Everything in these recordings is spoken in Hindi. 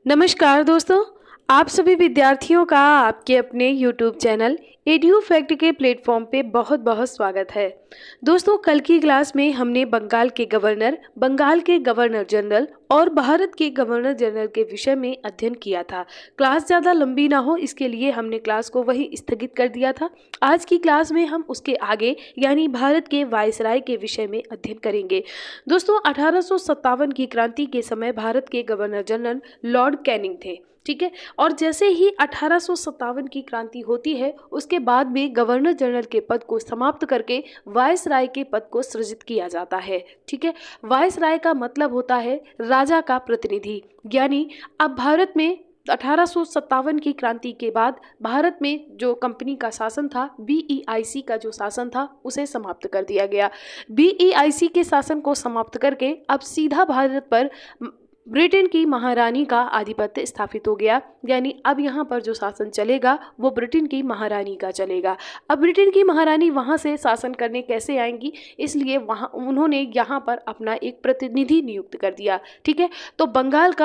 नमस्कार दोस्तों, आप सभी विद्यार्थियों का आपके अपने YouTube चैनल एड्यू फैक्ट के प्लेटफॉर्म पे बहुत बहुत स्वागत है। दोस्तों, कल की क्लास में हमने बंगाल के गवर्नर जनरल और भारत के गवर्नर जनरल के विषय में अध्ययन किया था। क्लास ज़्यादा लंबी ना हो इसके लिए हमने क्लास को वहीं स्थगित कर दिया था। आज की क्लास में हम उसके आगे यानी भारत के वायसराय के विषय में अध्ययन करेंगे। दोस्तों, 1857 की क्रांति के समय भारत के गवर्नर जनरल लॉर्ड कैनिंग थे, ठीक है। और जैसे ही 1857 की क्रांति होती है उसके बाद में गवर्नर जनरल के पद को समाप्त करके वायसराय के पद को सृजित किया जाता है, ठीक है। वायसराय का मतलब होता है राजा का प्रतिनिधि। यानी अब भारत में 1857 की क्रांति के बाद भारत में जो कंपनी का शासन था, बीईआईसी का जो शासन था, उसे समाप्त कर दिया गया। बीईआईसी के शासन को समाप्त करके अब सीधा भारत पर ब्रिटेन की महारानी का आधिपत्य स्थापित हो गया। यानी अब यहाँ पर जो शासन चलेगा वो ब्रिटेन की महारानी का चलेगा। अब ब्रिटेन की महारानी वहाँ से शासन करने कैसे आएंगी, इसलिए वहाँ उन्होंने यहाँ पर अपना एक प्रतिनिधि नियुक्त कर दिया, ठीक है। तो भारत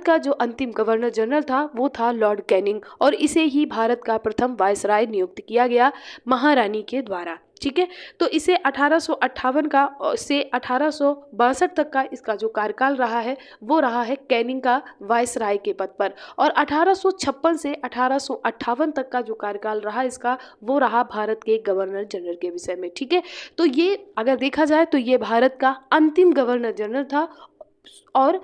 का जो अंतिम गवर्नर जनरल था वो था लॉर्ड कैनिंग, और इसे ही भारत का प्रथम वायसराय नियुक्त किया गया महारानी के द्वारा, ठीक है। तो इसे 1858 का से 1862 तक का इसका जो कार्यकाल रहा है वो रहा है कैनिंग का वायसराय के पद पर, और 1856 से 1858 तक का जो कार्यकाल रहा इसका वो रहा भारत के गवर्नर जनरल के विषय में, ठीक है। तो ये अगर देखा जाए तो ये भारत का अंतिम गवर्नर जनरल था और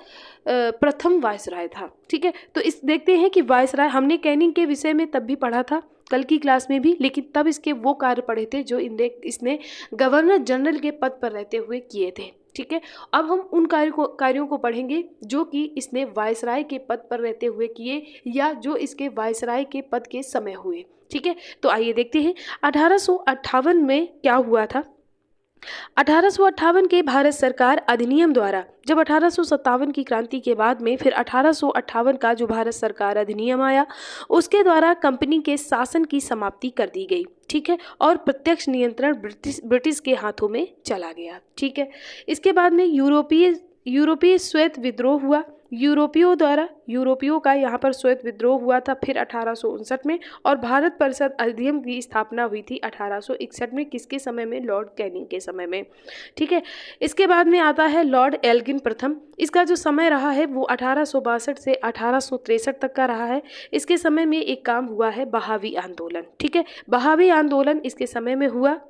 प्रथम वायसराय था, ठीक है। तो इस देखते हैं कि वायसराय हमने कैनिंग के विषय में तब भी पढ़ा था, कल की क्लास में भी, लेकिन तब इसके वो कार्य पढ़े थे जो इसने गवर्नर जनरल के पद पर रहते हुए किए थे, ठीक है। अब हम उन कार्यों को पढ़ेंगे जो कि इसने वायसराय के पद पर रहते हुए किए या जो इसके वायसराय के पद के समय हुए, ठीक है। तो आइए देखते हैं 1858 में क्या हुआ था। 1858 के भारत सरकार अधिनियम द्वारा, जब 1857 की क्रांति के बाद में फिर 1858 का जो भारत सरकार अधिनियम आया उसके द्वारा कंपनी के शासन की समाप्ति कर दी गई, ठीक है। और प्रत्यक्ष नियंत्रण ब्रिटिश के हाथों में चला गया, ठीक है। इसके बाद में यूरोपीय श्वेत विद्रोह हुआ। यूरोपियों का यहाँ पर श्वेत विद्रोह हुआ था फिर 1859 में, और भारत परिषद अधिनियम की स्थापना हुई थी 1861 में। किसके समय में? लॉर्ड कैनिंग के समय में, ठीक है। इसके बाद में आता है लॉर्ड एल्गिन प्रथम। इसका जो समय रहा है वो 1862 से 1863 तक का रहा है। इसके समय में एक काम हुआ है बहावी आंदोलन, ठीक है। बहावी आंदोलन इसके समय में हुआ,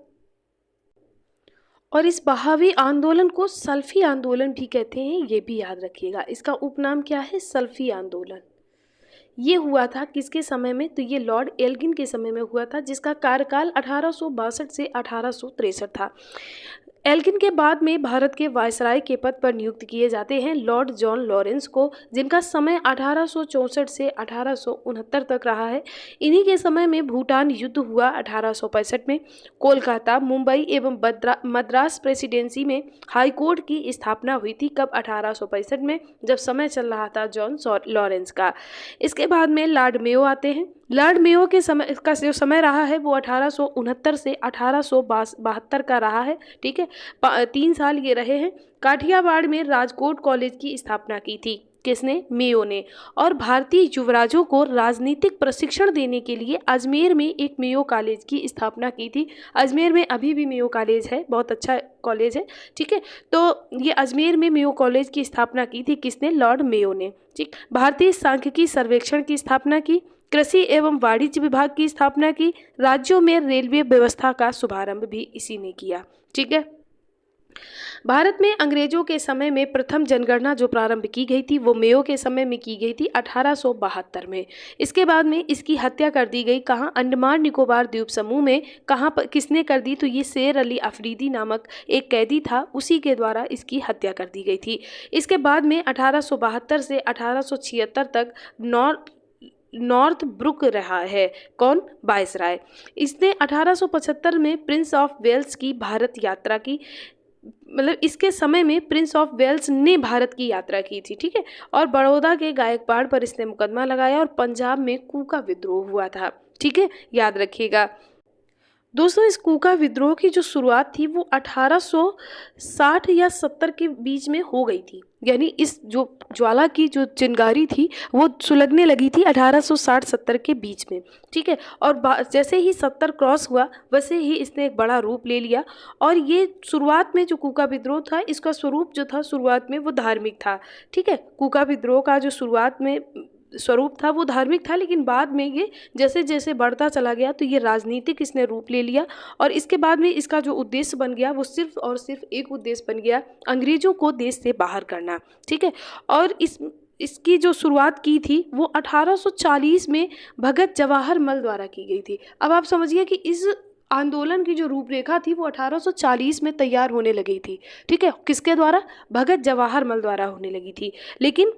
और इस बहावी आंदोलन को सल्फी आंदोलन भी कहते हैं, ये भी याद रखिएगा। इसका उपनाम क्या है? सल्फी आंदोलन। ये हुआ था किसके समय में? तो ये लॉर्ड एल्गिन के समय में हुआ था, जिसका कार्यकाल 1862 से 1863 था। एल्गिन के बाद में भारत के वायसराय के पद पर नियुक्त किए जाते हैं लॉर्ड जॉन लॉरेंस को, जिनका समय 1864 से 1869 तक रहा है। इन्हीं के समय में भूटान युद्ध हुआ 1865 में। कोलकाता, मुंबई एवं मद्रास प्रेसिडेंसी में हाई कोर्ट की स्थापना हुई थी। कब? 1865 में, जब समय चल रहा था जॉन लॉरेंस का। इसके बाद में लॉर्ड मेयो आते हैं। लॉर्ड मेयो के समय का जो समय रहा है वो 1869 से 1872 का रहा है, ठीक है। 3 साल ये रहे हैं। काठियावाड़ में राजकोट कॉलेज की स्थापना की थी। किसने? मेयो ने। और भारतीय युवराजों को राजनीतिक प्रशिक्षण देने के लिए अजमेर में एक मेयो कॉलेज की स्थापना की थी। अजमेर में अभी भी मेयो कॉलेज है, बहुत अच्छा कॉलेज है, ठीक है। तो ये अजमेर में मेयो कॉलेज की स्थापना की थी किसने? लॉर्ड मेयो ने, ठीक। भारतीय सांख्यिकी सर्वेक्षण की स्थापना की। कृषि एवं वाणिज्य विभाग की स्थापना की। राज्यों में रेलवे व्यवस्था का शुभारंभ भी इसी ने किया, ठीक है। भारत में अंग्रेजों के समय में प्रथम जनगणना जो प्रारंभ की गई थी वो मेयो के समय में की गई थी 1872 में। इसके बाद में इसकी हत्या कर दी गई। कहाँ? अंडमान निकोबार द्वीप समूह में। कहाँ पर किसने कर दी? तो ये शेर अली अफरीदी नामक एक कैदी था, उसी के द्वारा इसकी हत्या कर दी गई थी। इसके बाद में 1872 से 1876 तक नॉर्थ ब्रुक रहा है। कौन? वायसराय। इसने 1875 में प्रिंस ऑफ वेल्स की भारत यात्रा की, मतलब इसके समय में प्रिंस ऑफ वेल्स ने भारत की यात्रा की थी, ठीक है। और बड़ौदा के गायकवाड़ पर इसने मुकदमा लगाया, और पंजाब में कूका विद्रोह हुआ था, ठीक है, याद रखिएगा। दोस्तों इस कूका विद्रोह की जो शुरुआत थी वो 1860 या 70 के बीच में हो गई थी। यानी इस जो ज्वाला की जो चिंगारी थी वो सुलगने लगी थी 1860-70 के बीच में, ठीक है। और जैसे ही 70 क्रॉस हुआ वैसे ही इसने एक बड़ा रूप ले लिया। और ये शुरुआत में जो कूका विद्रोह था इसका स्वरूप जो था शुरुआत में वो धार्मिक था, ठीक है। कूका विद्रोह का जो शुरुआत में स्वरूप था वो धार्मिक था, लेकिन बाद में ये जैसे जैसे बढ़ता चला गया तो ये राजनीतिक इसने रूप ले लिया। और इसके बाद में इसका जो उद्देश्य बन गया वो सिर्फ और सिर्फ एक उद्देश्य बन गया, अंग्रेजों को देश से बाहर करना, ठीक है। और इसकी जो शुरुआत की थी वो 1840 में भगत जवाहर मल द्वारा की गई थी। अब आप समझिए कि इस आंदोलन की जो रूपरेखा थी वो 1840 में तैयार होने लगी थी, ठीक है। किसके द्वारा? भगत जवाहर मल द्वारा होने लगी थी। लेकिन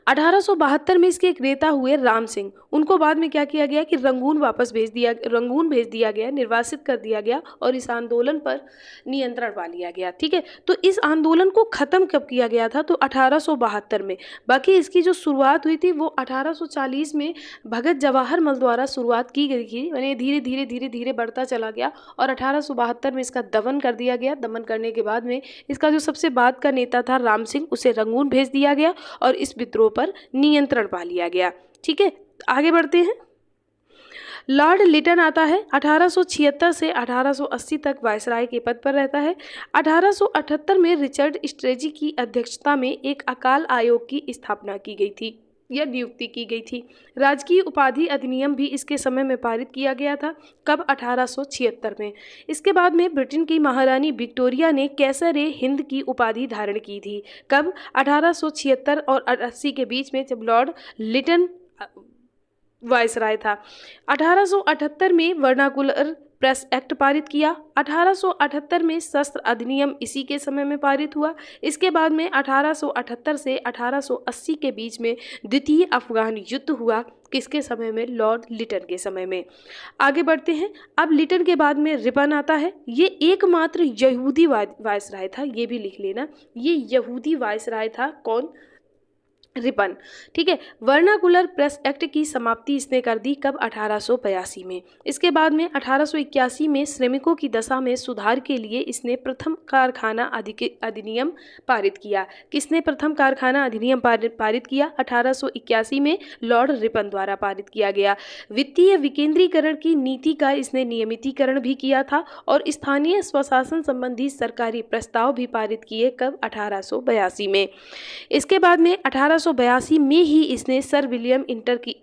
1872 में इसके एक नेता हुए राम सिंह, उनको बाद में क्या किया गया कि रंगून भेज दिया गया, निर्वासित कर दिया गया और इस आंदोलन पर नियंत्रण पा लिया गया, ठीक है। तो इस आंदोलन को ख़त्म कब किया गया था? तो 1872 में। बाकी इसकी जो शुरुआत हुई थी वो 1840 में भगत जवाहर मल द्वारा शुरुआत की गई थी। यानी धीरे धीरे बढ़ता चला गया और 1872 में इसका दमन कर दिया गया। दमन करने के बाद में इसका जो सबसे बाद का नेता था राम सिंह, उसे रंगून भेज दिया गया और इस विद्रोह पर नियंत्रण पा लिया गया, ठीक है। आगे बढ़ते हैं। लॉर्ड लिटन आता है 1876 से 1880 तक वायसराय के पद पर रहता है। 1878 में रिचर्ड स्ट्रेजी की अध्यक्षता में एक अकाल आयोग की स्थापना की गई थी या नियुक्ति की गई थी। राजकीय उपाधि अधिनियम भी इसके समय में पारित किया गया था। कब? 1876 में। इसके बाद में ब्रिटेन की महारानी विक्टोरिया ने कैसर-ए हिंद की उपाधि धारण की थी। कब? 1876 और 80 के बीच में, जब लॉर्ड लिटन वायसराय था। 1878 में वर्नाकुलर प्रेस एक्ट पारित किया। 1878 में शस्त्र अधिनियम इसी के समय में पारित हुआ। इसके बाद में 1878 से 1880 के बीच में द्वितीय अफगान युद्ध हुआ। किसके समय में? लॉर्ड लिटन के समय में। आगे बढ़ते हैं। अब लिटन के बाद में रिपन आता है। ये एकमात्र यहूदी वायसराय था, ये भी लिख लेना, ये यहूदी वायसराय था। कौन? रिपन, ठीक है। वर्नाकुलर प्रेस एक्ट की समाप्ति इसने कर दी। कब? 1882 में। इसके बाद में 1881 में श्रमिकों की दशा में सुधार के लिए इसने प्रथम कारखाना अधिनियम पारित किया। किसने प्रथम कारखाना अधिनियम पारित किया? 1881 में लॉर्ड रिपन द्वारा पारित किया गया। वित्तीय विकेंद्रीकरण की नीति का इसने नियमितीकरण भी किया था और स्थानीय स्वशासन संबंधी सरकारी प्रस्ताव भी पारित किए। कब? 1882 में। इसके बाद में 1882 में ही इसने सर विलियम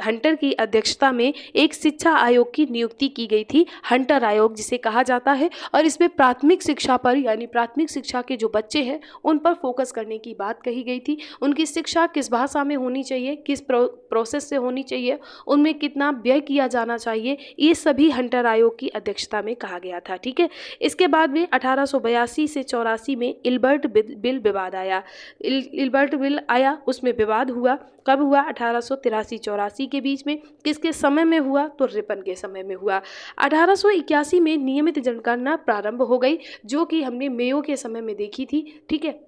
हंटर की अध्यक्षता में एक शिक्षा आयोग की नियुक्ति की गई थी, हंटर आयोग जिसे कहा जाता है। और इसमें प्राथमिक शिक्षा पर, यानी प्राथमिक शिक्षा के जो बच्चे हैं उन पर फोकस करने की बात कही गई थी। उनकी शिक्षा किस भाषा में होनी चाहिए, किस प्रोसेस से होनी चाहिए, उनमें कितना व्यय किया जाना चाहिए, ये सभी हंटर आयोग की अध्यक्षता में कहा गया था, ठीक है। इसके बाद में 1882 से 84 में इल्बर्ट बिल विवाद आया। इल्बर्ट बिल आया, उसमें विवाद हुआ। कब हुआ? 1883-84 के बीच में। किसके समय में हुआ? तो रिपन के समय में हुआ। 1881 में नियमित जनगणना प्रारंभ हो गई, जो कि हमने मेयो के समय में देखी थी, ठीक है।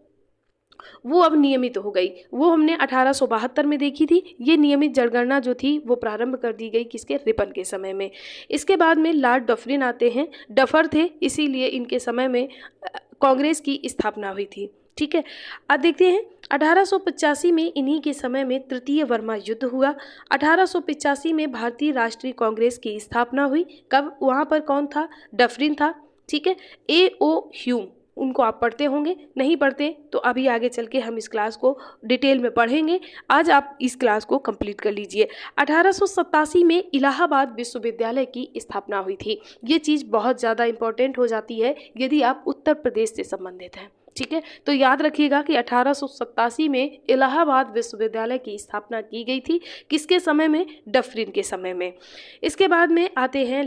वो अब नियमित हो गई। वो हमने 1872 में देखी थी। ये नियमित जनगणना जो थी वो प्रारंभ कर दी गई किसके? रिपन के समय में। इसके बाद में लॉर्ड डफरिन आते हैं। डफर थे, इसीलिए इनके समय में कांग्रेस की स्थापना हुई थी, ठीक है। अब देखते हैं 1885 में इन्हीं के समय में तृतीय बर्मा युद्ध हुआ। 1885 में भारतीय राष्ट्रीय कांग्रेस की स्थापना हुई। कब? वहाँ पर कौन था? डफरिन था, ठीक है। A.O. ह्यूम, उनको आप पढ़ते होंगे, नहीं पढ़ते तो अभी आगे चल के हम इस क्लास को डिटेल में पढ़ेंगे। आज आप इस क्लास को कंप्लीट कर लीजिए। 1887 में इलाहाबाद विश्वविद्यालय की स्थापना हुई थी। ये चीज़ बहुत ज़्यादा इंपॉर्टेंट हो जाती है यदि आप उत्तर प्रदेश से संबंधित हैं, ठीक है। तो याद रखिएगा कि 1887 में इलाहाबाद विश्वविद्यालय की स्थापना की गई थी। किसके समय में? डफरिन के समय में। इसके बाद में आते हैं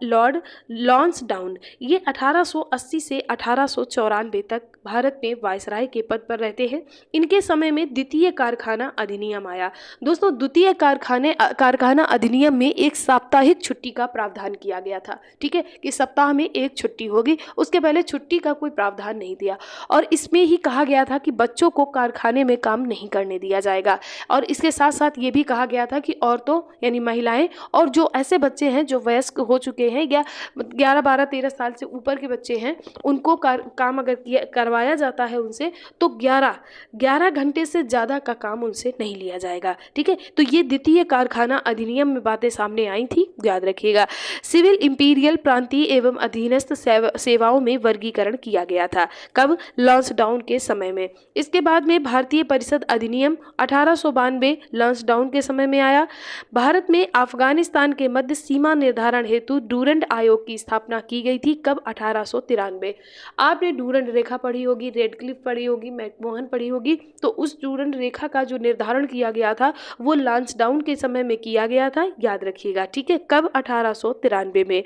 लॉर्ड लॉन्सडाउन। ये 1880 से 1894 तक भारत में वायसराय के पद पर रहते हैं। इनके समय में द्वितीय कारखाना अधिनियम आया। दोस्तों द्वितीय कारखाना अधिनियम में एक साप्ताहिक छुट्टी का प्रावधान किया गया था, ठीक है, कि सप्ताह में एक छुट्टी होगी। उसके पहले छुट्टी का कोई प्रावधान नहीं दिया। और इसमें ही कहा गया था कि बच्चों को कारखाने में काम नहीं करने दिया जाएगा। और इसके साथ साथ ये भी कहा गया था कि औरतों यानी महिलाएं और जो ऐसे बच्चे हैं जो वयस्क हो चुके हैं या 11, 12, 13 साल से ऊपर के बच्चे हैं, उनको काम अगर करवाया जाता है उनसे, तो 11 घंटे से ज़्यादा का काम उनसे नहीं लिया जाएगा। ठीक है, तो ये द्वितीय कारखाना अधिनियम में बातें सामने आई थी, याद रखिएगा। सिविल इंपीरियल प्रांतीय एवं अधीनस्थ सेवाओं में वर्गीकरण किया गया था। कब? लॉन्सडाउन के समय में। इसके बाद में भारतीय परिषद अधिनियम 1892 लॉन्सडाउन के समय में आया। भारत में अफगानिस्तान के मध्य सीमा निर्धारण हेतु डूरंड आयोग की स्थापना की गई थी। कब? 1893। आपने डूरंड रेखा पढ़ी होगी, रेड क्लिफ पढ़ी होगी, मैकमोहन पढ़ी होगी, तो उस डूरंड रेखा का जो निर्धारण किया गया था वो लॉन्सडाउन के समय में किया गया था, याद रखिएगा। ठीक है, कब? 1893 में।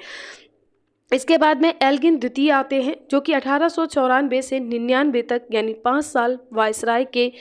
इसके बाद में एल्गिन द्वितीय आते हैं, जो कि 1894 से 99 तक यानी 5 साल वायसराय के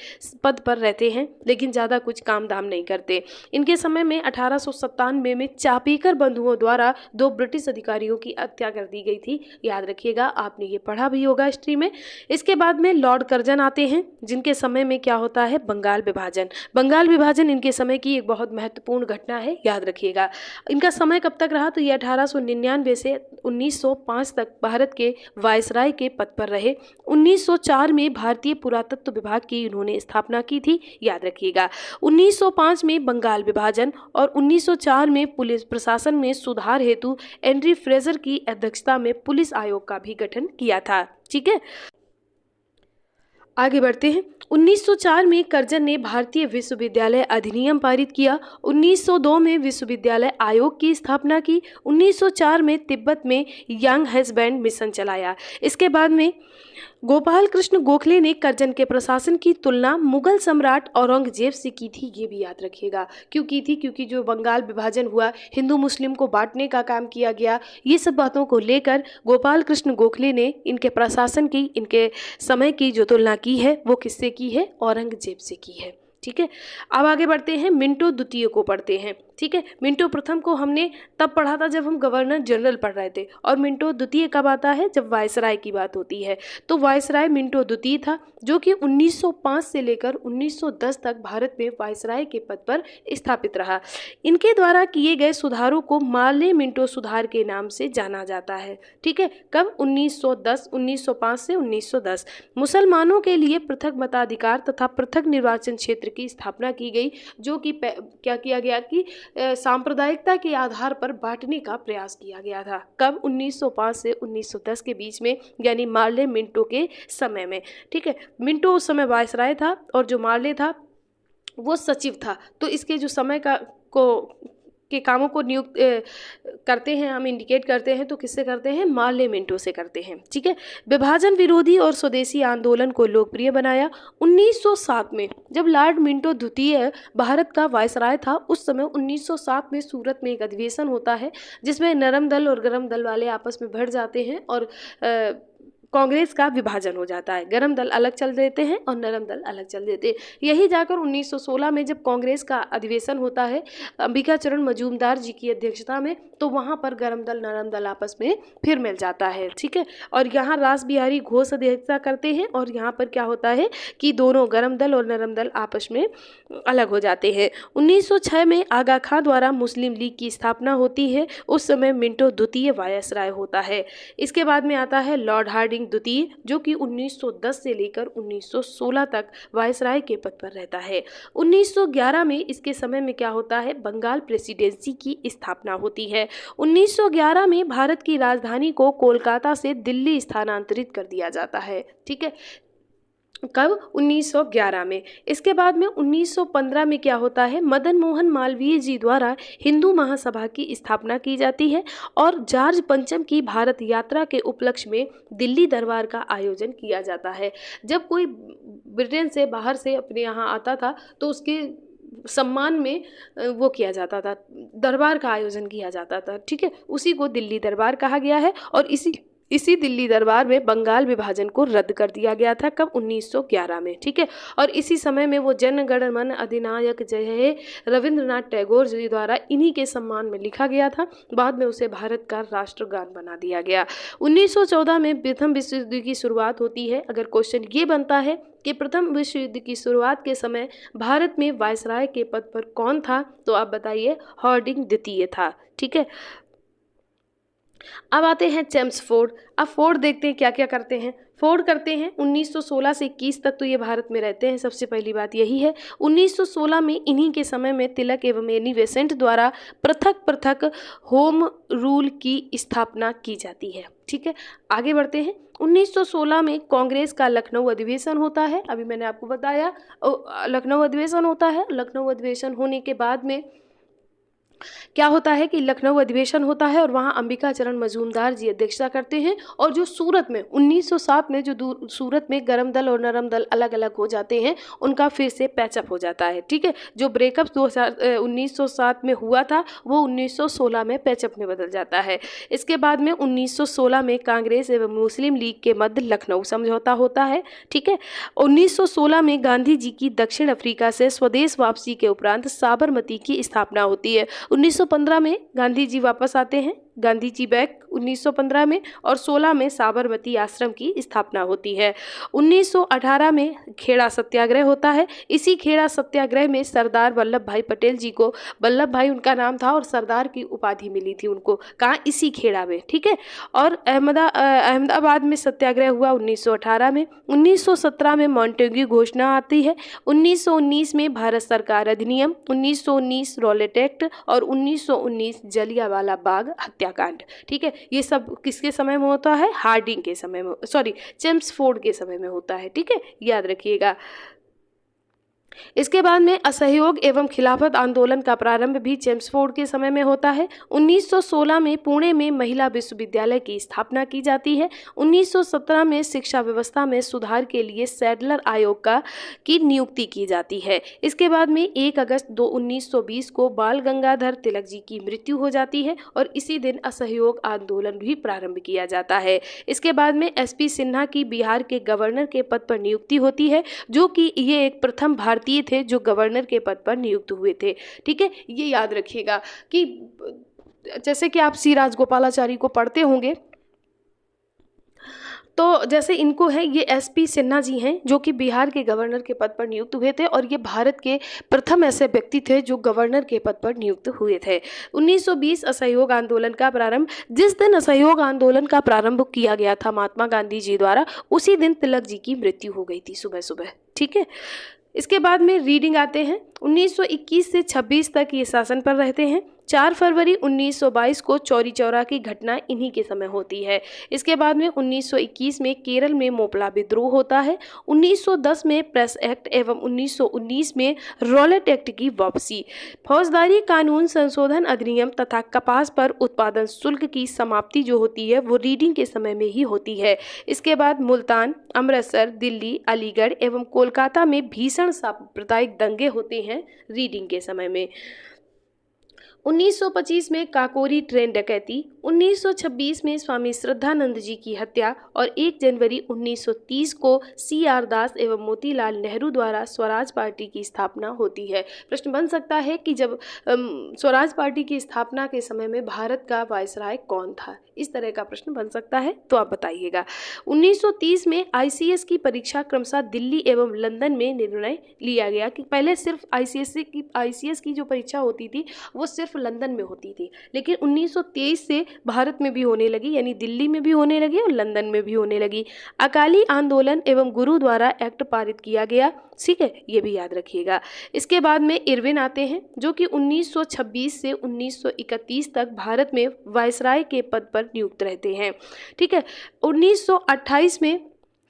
पद पर रहते हैं, लेकिन ज़्यादा कुछ काम धाम नहीं करते। इनके समय में 1897 में चापीकर बंधुओं द्वारा 2 ब्रिटिश अधिकारियों की हत्या कर दी गई थी, याद रखिएगा, आपने ये पढ़ा भी होगा हिस्ट्री में। इसके बाद में लॉर्ड कर्जन आते हैं, जिनके समय में क्या होता है? बंगाल विभाजन। बंगाल विभाजन इनके समय की एक बहुत महत्वपूर्ण घटना है, याद रखिएगा। इनका समय कब तक रहा? तो ये 1899 से 1905 तक भारत के वायसराय के पद पर रहे। 1904 में भारतीय पुरातत्व विभाग की इन्होंने स्थापना की थी, याद रखिएगा। 1905 में बंगाल विभाजन और 1904 में पुलिस प्रशासन में सुधार हेतु एंड्री फ्रेजर की अध्यक्षता में पुलिस आयोग का भी गठन किया था। ठीक है, आगे बढ़ते हैं। 1904 में कर्जन ने भारतीय विश्वविद्यालय अधिनियम पारित किया। 1902 में विश्वविद्यालय आयोग की स्थापना की। 1904 में तिब्बत में यंग हस्बैंड मिशन चलाया। इसके बाद में गोपाल कृष्ण गोखले ने कर्जन के प्रशासन की तुलना मुगल सम्राट औरंगजेब से की थी, ये भी याद रखिएगा। क्यों की थी? क्योंकि जो बंगाल विभाजन हुआ, हिंदू मुस्लिम को बांटने का काम किया गया, ये सब बातों को लेकर गोपाल कृष्ण गोखले ने इनके प्रशासन की, इनके समय की जो तुलना की है वो किससे की है? औरंगजेब से की है। ठीक है, अब आगे बढ़ते हैं, मिंटो द्वितीय को पढ़ते हैं। ठीक है, मिंटो प्रथम को हमने तब पढ़ा था जब हम गवर्नर जनरल पढ़ रहे थे, और मिंटो द्वितीय कब आता है? जब वायसराय की बात होती है। तो वायसराय मिंटो द्वितीय था, जो कि 1905 से लेकर 1910 तक भारत में वायसराय के पद पर स्थापित रहा। इनके द्वारा किए गए सुधारों को मार्ले मिंटो सुधार के नाम से जाना जाता है। ठीक है, कब? 1905 से 1910। मुसलमानों के लिए पृथक मताधिकार तथा पृथक निर्वाचन क्षेत्र की स्थापना की गई, जो कि क्या किया गया कि सांप्रदायिकता के आधार पर बांटने का प्रयास किया गया था। कब? 1905 से 1910 के बीच में, यानी मार्ले मिंटो के समय में। ठीक है, मिंटो उस समय वायसराय था और जो मार्ले था वो सचिव था। तो इसके जो समय के कामों को नियुक्त करते हैं, हम इंडिकेट करते हैं, तो किससे करते हैं? मार्ले मिंटो से करते हैं। ठीक है, विभाजन विरोधी और स्वदेशी आंदोलन को लोकप्रिय बनाया। 1907 में जब लॉर्ड मिंटो द्वितीय भारत का वायसराय था, उस समय 1907 में सूरत में एक अधिवेशन होता है, जिसमें नरम दल और गरम दल वाले आपस में भिड़ जाते हैं और कांग्रेस का विभाजन हो जाता है। गरम दल अलग चल देते हैं और नरम दल अलग चल देते हैं। यही जाकर 1916 में जब कांग्रेस का अधिवेशन होता है अंबिका चरण मजूमदार जी की अध्यक्षता में, तो वहाँ पर गरम दल नरम दल आपस में फिर मिल जाता है। ठीक है, और यहाँ रास बिहारी घोष अध्यक्षता करते हैं, और यहाँ पर क्या होता है कि दोनों गरम दल और नरम दल आपस में अलग हो जाते हैं। 1906 में आगा खां द्वारा मुस्लिम लीग की स्थापना होती है। उस समय मिंटो द्वितीय वायसराय होता है। इसके बाद में आता है लॉर्ड हार्डिंग द्वितीय, जो कि 1910 से लेकर 1916 तक वायसराय के पद पर रहता है। 1911 में इसके समय में क्या होता है? बंगाल प्रेसिडेंसी की स्थापना होती है। 1911 में भारत की राजधानी को कोलकाता से दिल्ली स्थानांतरित कर दिया जाता है। ठीक है, कब? 1911 में। इसके बाद में 1915 में क्या होता है? मदन मोहन मालवीय जी द्वारा हिंदू महासभा की स्थापना की जाती है और जॉर्ज पंचम की भारत यात्रा के उपलक्ष्य में दिल्ली दरबार का आयोजन किया जाता है। जब कोई ब्रिटेन से बाहर से अपने यहाँ आता था तो उसके सम्मान में वो किया जाता था, दरबार का आयोजन किया जाता था। ठीक है, उसी को दिल्ली दरबार कहा गया है और इसी दिल्ली दरबार में बंगाल विभाजन को रद्द कर दिया गया था। कब? 1911 में। ठीक है, और इसी समय में वो जन गण मन अधिनायक जय हे रविंद्रनाथ टैगोर जी द्वारा इन्हीं के सम्मान में लिखा गया था। बाद में उसे भारत का राष्ट्रगान बना दिया गया। 1914 में प्रथम विश्व युद्ध की शुरुआत होती है। अगर क्वेश्चन ये बनता है कि प्रथम विश्व युद्ध की शुरुआत के समय भारत में वायसराय के पद पर कौन था, तो आप बताइए। हार्डिंग द्वितीय था। ठीक है, अब आते हैं जेम्स फोर्ड। अब फोर्ड देखते हैं क्या क्या करते हैं। फोर्ड करते हैं 1916 से 21 तक तो ये भारत में रहते हैं। सबसे पहली बात यही है। 1916 में इन्हीं के समय में तिलक एवं एनी बेसेंट द्वारा पृथक पृथक होम रूल की स्थापना की जाती है। ठीक है, आगे बढ़ते हैं। 1916 में कांग्रेस का लखनऊ अधिवेशन होता है। अभी मैंने आपको बताया लखनऊ अधिवेशन होता है। लखनऊ अधिवेशन होने के बाद में क्या होता है कि लखनऊ अधिवेशन होता है और वहाँ अंबिका चरण मजूमदार जी अध्यक्षता करते हैं। और जो सूरत में 1907 में जो सूरत में गरम दल और नरम दल अलग अलग हो जाते हैं, उनका फिर से पैचअप हो जाता है। ठीक है, जो ब्रेकअप 1907 में हुआ था वो 1916 में पैचअप में बदल जाता है। इसके बाद में 1916 में कांग्रेस एवं मुस्लिम लीग के मध्य लखनऊ समझौता होता है। ठीक है, 1916 में गांधी जी की दक्षिण अफ्रीका से स्वदेश वापसी के उपरांत साबरमती की स्थापना होती है। 1915 में गांधी जी वापस आते हैं, गांधी जी बैक 1915 में, और 16 में साबरमती आश्रम की स्थापना होती है। 1918 में खेड़ा सत्याग्रह होता है। इसी खेड़ा सत्याग्रह में सरदार वल्लभ भाई पटेल जी को, वल्लभ भाई उनका नाम था और सरदार की उपाधि मिली थी उनको, कहाँ? इसी खेड़ा में। ठीक है, और अहमदाबाद में सत्याग्रह हुआ 1918 में। 1917 में मॉन्टेग्यू घोषणा आती है। 1919 में भारत सरकार अधिनियम, 1919 रॉलेट एक्ट और 1919 जलियांवाला बाग हत्याकांड। ठीक है, ये सब किसके समय में होता है? हार्डिंग के समय में, सॉरी जेम्स फोर्ड के समय में होता है। ठीक है, याद रखिएगा। इसके बाद में असहयोग एवं खिलाफत आंदोलन का प्रारंभ भी जेम्स फोर्ड के समय में होता है। 1916 में पुणे में महिला विश्वविद्यालय की स्थापना की जाती है। 1917 में शिक्षा व्यवस्था में सुधार के लिए सैडलर आयोग की नियुक्ति की जाती है। इसके बाद में 1 अगस्त 1920 को बाल गंगाधर तिलक जी की मृत्यु हो जाती है और इसी दिन असहयोग आंदोलन भी प्रारंभ किया जाता है। इसके बाद में SP सिन्हा की बिहार के गवर्नर के पद पर नियुक्ति होती है, जो कि ये एक प्रथम भारतीय थे जो गवर्नर के पद पर नियुक्त हुए थे। ठीक है, ये याद रखिएगा कि जैसे कि आप सी राजगोपालाचारी को पढ़ते होंगे, तो जैसे इनको है ये SP सिन्हा जी हैं जो कि बिहार के गवर्नर के पद पर नियुक्त हुए थे और ये भारत के प्रथम ऐसे व्यक्ति थे जो गवर्नर के पद पर नियुक्त हुए थे। 1920 असहयोग आंदोलन का प्रारंभ, जिस दिन असहयोग आंदोलन का प्रारंभ किया गया था महात्मा गांधी जी द्वारा, उसी दिन तिलक जी की मृत्यु हो गई थी सुबह सुबह। ठीक है, इसके बाद में रीडिंग आते हैं। 1921 से 26 तक ये शासन पर रहते हैं। 4 फरवरी 1922 को चौरी चौरा की घटना इन्हीं के समय होती है। इसके बाद में 1921 में केरल में मोपला विद्रोह होता है। 1910 में प्रेस एक्ट एवं 1919 में रॉलेट एक्ट की वापसी, फौजदारी कानून संशोधन अधिनियम तथा कपास पर उत्पादन शुल्क की समाप्ति जो होती है वो रीडिंग के समय में ही होती है। इसके बाद मुल्तान, अमृतसर, दिल्ली, अलीगढ़ एवं कोलकाता में भीषण सांप्रदायिक दंगे होते हैं रीडिंग के समय में। 1925 में काकोरी ट्रेन डकैती, 1926 में स्वामी श्रद्धानंद जी की हत्या और 1 जनवरी 1930 को CR दास एवं मोतीलाल नेहरू द्वारा स्वराज पार्टी की स्थापना होती है। प्रश्न बन सकता है कि जब स्वराज पार्टी की स्थापना के समय में भारत का वायसराय कौन था, इस तरह का प्रश्न बन सकता है, तो आप बताइएगा। 1930 में ICS की परीक्षा क्रमशः दिल्ली एवं लंदन में निर्णय लिया गया कि पहले सिर्फ ICS की जो परीक्षा होती थी वो सिर्फ लंदन में होती थी, लेकिन 1923 से भारत में भी होने लगी, यानी दिल्ली में भी होने लगी और लंदन में भी होने लगी। अकाली आंदोलन एवं गुरु द्वारा एक्ट पारित किया गया। ठीक है, ये भी याद रखिएगा। इसके बाद में इरविन आते हैं जो कि 1926 से 1931 तक भारत में वायसराय के पद पर नियुक्त रहते हैं। ठीक है, 1928 में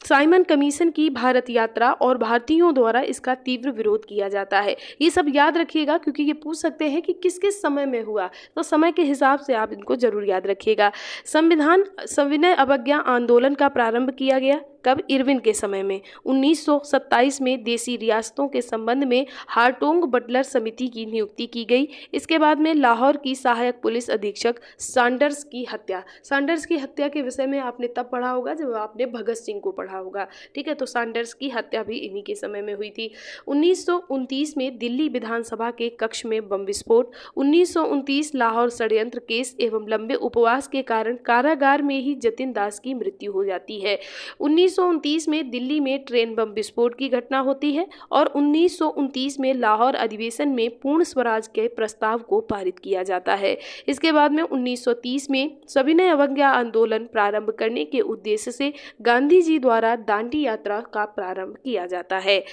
साइमन कमीशन की भारत यात्रा और भारतीयों द्वारा इसका तीव्र विरोध किया जाता है। ये सब याद रखिएगा क्योंकि ये पूछ सकते हैं कि किस किस समय में हुआ, तो समय के हिसाब से आप इनको जरूर याद रखिएगा। संविधान सविनय अवज्ञा आंदोलन का प्रारंभ किया गया। कब? इरविन के समय में। 1927 में देसी रियासतों के संबंध में हार्टोंग बटलर समिति की नियुक्ति की गई। इसके बाद में लाहौर की सहायक पुलिस अधीक्षक सैंडर्स की हत्या। सैंडर्स की हत्या के विषय में आपने तब पढ़ा होगा जब आपने भगत सिंह को पढ़ा होगा, ठीक है। तो सैंडर्स की हत्या भी इन्हीं के समय में हुई थी। 1929 में दिल्ली विधानसभा के कक्ष में बम विस्फोट। 1929 लाहौर षड्यंत्र केस एवं लंबे उपवास के कारण कारागार में ही जतिन दास की मृत्यु हो जाती है। 1929 में दिल्ली में ट्रेन बम विस्फोट की घटना होती है और 1929 में लाहौर अधिवेशन में पूर्ण स्वराज के प्रस्ताव को पारित किया जाता है। इसके बाद में 1930 में सविनय अवज्ञा आंदोलन प्रारंभ करने के उद्देश्य से गांधी जी द्वारा दांडी यात्रा का प्रारंभ किया जाता है।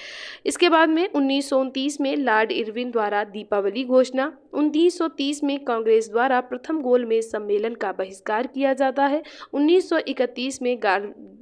इसके बाद में 1929 में लॉर्ड इरविन द्वारा दीपावली घोषणा। 1930 में कांग्रेस द्वारा प्रथम गोलमेज सम्मेलन का बहिष्कार किया जाता है। 1931 में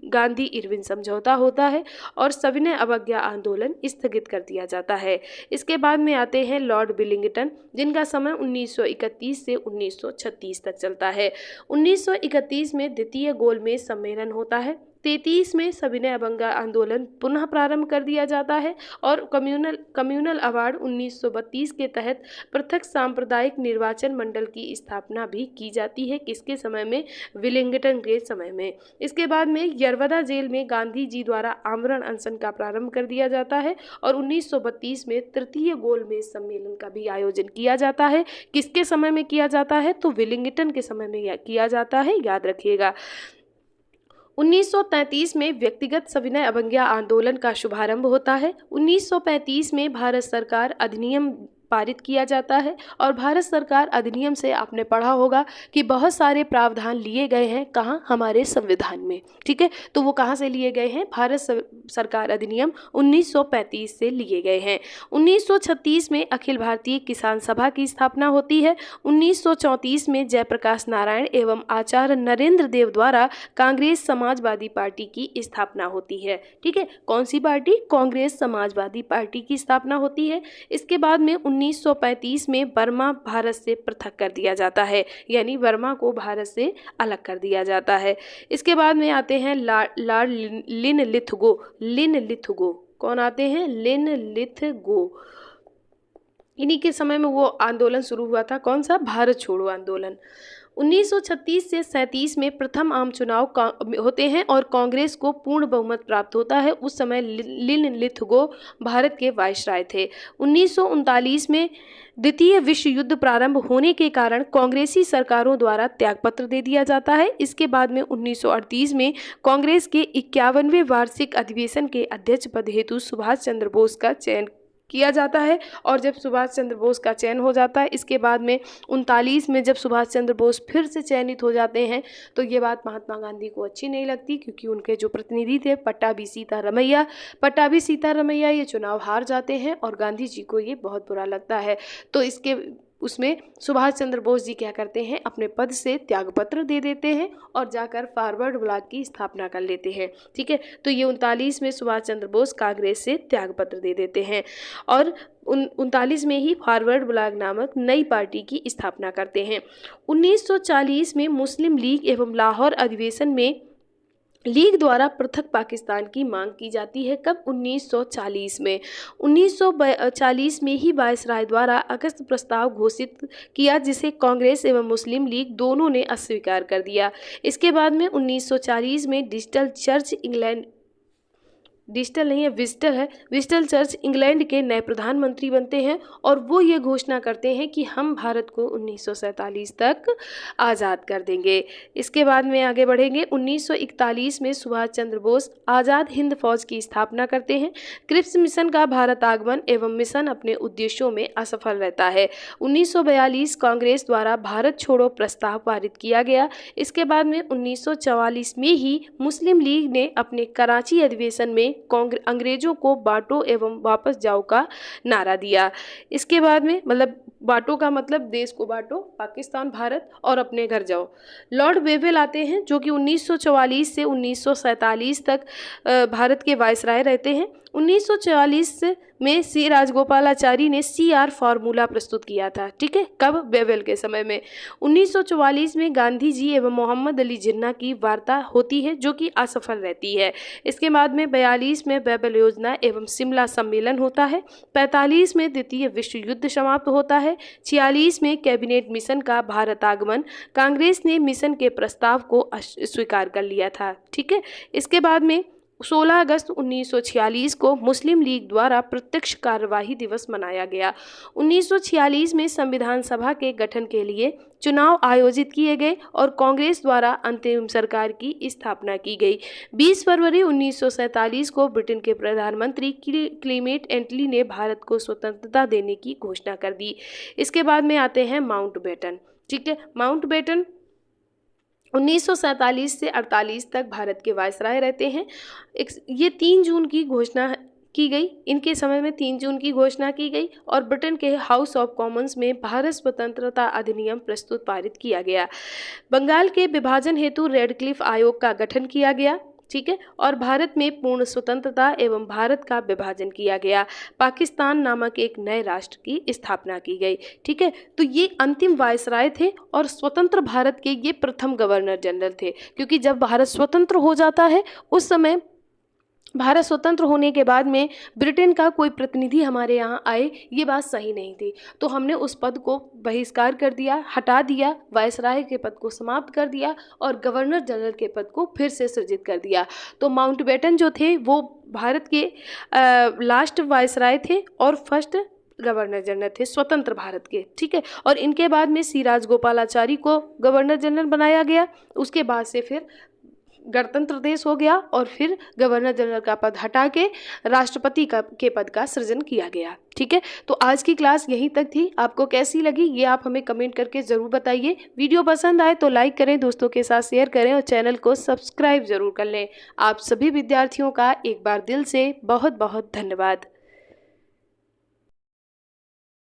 गांधी इरविन समझौता होता है और सविनय अवज्ञा आंदोलन स्थगित कर दिया जाता है। इसके बाद में आते हैं लॉर्ड विलिंगटन, जिनका समय 1931 से 1936 तक चलता है। 1931 में द्वितीय गोलमेज सम्मेलन होता है। 33 में सविनय अवज्ञा आंदोलन पुनः प्रारंभ कर दिया जाता है और कम्युनल अवार्ड 1932 के तहत पृथक सांप्रदायिक निर्वाचन मंडल की स्थापना भी की जाती है। किसके समय में? विलिंगटन के समय में। इसके बाद में यरवदा जेल में गांधी जी द्वारा आमरण अनशन का प्रारंभ कर दिया जाता है और 1932 में तृतीय गोलमेज सम्मेलन का भी आयोजन किया जाता है। किसके समय में किया जाता है? तो विलिंगटन के समय में किया जाता है, याद रखिएगा। 1933 में व्यक्तिगत सविनय अवज्ञा आंदोलन का शुभारंभ होता है। 1935 में भारत सरकार अधिनियम पारित किया जाता है और भारत सरकार अधिनियम से आपने पढ़ा होगा कि बहुत सारे प्रावधान लिए गए हैं। कहाँ? हमारे संविधान में, ठीक है। तो वो कहाँ से लिए गए हैं? भारत सरकार अधिनियम 1935 से लिए गए हैं। 1936 में अखिल भारतीय किसान सभा की स्थापना होती है। 1934 में जयप्रकाश नारायण एवं आचार्य नरेंद्र देव द्वारा कांग्रेस समाजवादी पार्टी की स्थापना होती है, ठीक है। कौन सी पार्टी? कांग्रेस समाजवादी पार्टी की स्थापना होती है। इसके बाद में 1935 में बर्मा भारत से पृथक कर दिया जाता है, यानी बर्मा को भारत से अलग कर दिया जाता है। इसके बाद में आते हैं लॉर्ड लिनलिथगो। कौन आते हैं? लिनलिथगो। इन्हीं के समय में वो आंदोलन शुरू हुआ था। कौन सा? भारत छोड़ो आंदोलन। 1936 से 37 में प्रथम आम चुनाव होते हैं और कांग्रेस को पूर्ण बहुमत प्राप्त होता है। उस समय लिनलिथगो भारत के वायसराय थे। 1939 में द्वितीय विश्व युद्ध प्रारंभ होने के कारण कांग्रेसी सरकारों द्वारा त्यागपत्र दे दिया जाता है। इसके बाद में 1938 में कांग्रेस के 51वें वार्षिक अधिवेशन के अध्यक्ष पद हेतु सुभाष चंद्र बोस का चयन किया जाता है और जब सुभाष चंद्र बोस का चयन हो जाता है, इसके बाद में 39 में जब सुभाष चंद्र बोस फिर से चयनित हो जाते हैं तो ये बात महात्मा गांधी को अच्छी नहीं लगती, क्योंकि उनके जो प्रतिनिधि थे पट्टाभी सीतारमैया ये चुनाव हार जाते हैं और गांधी जी को ये बहुत बुरा लगता है। तो उसमें सुभाष चंद्र बोस जी क्या करते हैं? अपने पद से त्यागपत्र दे देते हैं और जाकर फॉरवर्ड ब्लॉक की स्थापना कर लेते हैं, ठीक है। तो ये 39 में सुभाष चंद्र बोस कांग्रेस से त्यागपत्र दे देते हैं और 39 में ही फॉरवर्ड ब्लॉक नामक नई पार्टी की स्थापना करते हैं। 1940 में मुस्लिम लीग एवं लाहौर अधिवेशन में लीग द्वारा पृथक पाकिस्तान की मांग की जाती है। कब? 1940 में। 1940 में ही वायसराय द्वारा अगस्त प्रस्ताव घोषित किया, जिसे कांग्रेस एवं मुस्लिम लीग दोनों ने अस्वीकार कर दिया। इसके बाद में 1940 में विस्टल चर्च इंग्लैंड के नए प्रधानमंत्री बनते हैं और वो ये घोषणा करते हैं कि हम भारत को 1947 तक आज़ाद कर देंगे। इसके बाद में आगे बढ़ेंगे। 1941 में सुभाष चंद्र बोस आज़ाद हिंद फौज की स्थापना करते हैं। क्रिप्स मिशन का भारत आगमन एवं मिशन अपने उद्देश्यों में असफल रहता है। 1942 कांग्रेस द्वारा भारत छोड़ो प्रस्ताव पारित किया गया। इसके बाद में 1944 में ही मुस्लिम लीग ने अपने कराची अधिवेशन में अंग्रेजों को बांटो एवं वापस जाओ का नारा दिया। इसके बाद में बांटो का मतलब देश को बांटो, पाकिस्तान, भारत, और अपने घर जाओ। लॉर्ड वेवेल आते हैं जो कि 1944 से 1947 तक भारत के वायसराय रहते हैं। 1944 में सी राजगोपालाचारी ने CR फार्मूला प्रस्तुत किया था, ठीक है, कब? वेवेल के समय में। 1944 में गांधी जी एवं मोहम्मद अली जिन्ना की वार्ता होती है जो कि असफल रहती है। इसके बाद में 42 में वेवेल योजना एवं शिमला सम्मेलन होता है। 45 में द्वितीय विश्व युद्ध समाप्त होता है। 46 में कैबिनेट मिशन का भारत आगमन, कांग्रेस ने मिशन के प्रस्ताव को स्वीकार कर लिया था, ठीक है। इसके बाद में 16 अगस्त 1946 को मुस्लिम लीग द्वारा प्रत्यक्ष कार्यवाही दिवस मनाया गया। 1946 में संविधान सभा के गठन के लिए चुनाव आयोजित किए गए और कांग्रेस द्वारा अंतरिम सरकार की स्थापना की गई। 20 फरवरी 1947 को ब्रिटेन के प्रधानमंत्री क्लीमेंट एटली ने भारत को स्वतंत्रता देने की घोषणा कर दी। इसके बाद में आते हैं माउंटबेटन, ठीक है। माउंटबेटन 1947 से 48 तक भारत के वायसराय रहते हैं। ये 3 जून की घोषणा की गई, इनके समय में 3 जून की घोषणा की गई और ब्रिटेन के हाउस ऑफ कॉमन्स में भारत स्वतंत्रता अधिनियम प्रस्तुत पारित किया गया। बंगाल के विभाजन हेतु रेडक्लिफ आयोग का गठन किया गया, ठीक है, और भारत में पूर्ण स्वतंत्रता एवं भारत का विभाजन किया गया। पाकिस्तान नामक एक नए राष्ट्र की स्थापना की गई, ठीक है। तो ये अंतिम वायसराय थे और स्वतंत्र भारत के ये प्रथम गवर्नर जनरल थे, क्योंकि जब भारत स्वतंत्र हो जाता है उस समय भारत स्वतंत्र होने के बाद में ब्रिटेन का कोई प्रतिनिधि हमारे यहाँ आए, ये बात सही नहीं थी। तो हमने उस पद को बहिष्कार कर दिया, हटा दिया, वायसराय के पद को समाप्त कर दिया और गवर्नर जनरल के पद को फिर से सृजित कर दिया। तो माउंटबेटन जो थे वो भारत के लास्ट वायसराय थे और फर्स्ट गवर्नर जनरल थे स्वतंत्र भारत के, ठीक है। और इनके बाद में सी राजगोपालाचारी को गवर्नर जनरल बनाया गया। उसके बाद से फिर गणतंत्र देश हो गया और फिर गवर्नर जनरल का पद हटा के राष्ट्रपति के पद का सृजन किया गया, ठीक है। तो आज की क्लास यहीं तक थी। आपको कैसी लगी ये आप हमें कमेंट करके ज़रूर बताइए। वीडियो पसंद आए तो लाइक करें, दोस्तों के साथ शेयर करें और चैनल को सब्सक्राइब जरूर कर लें। आप सभी विद्यार्थियों का एक बार दिल से बहुत बहुत धन्यवाद।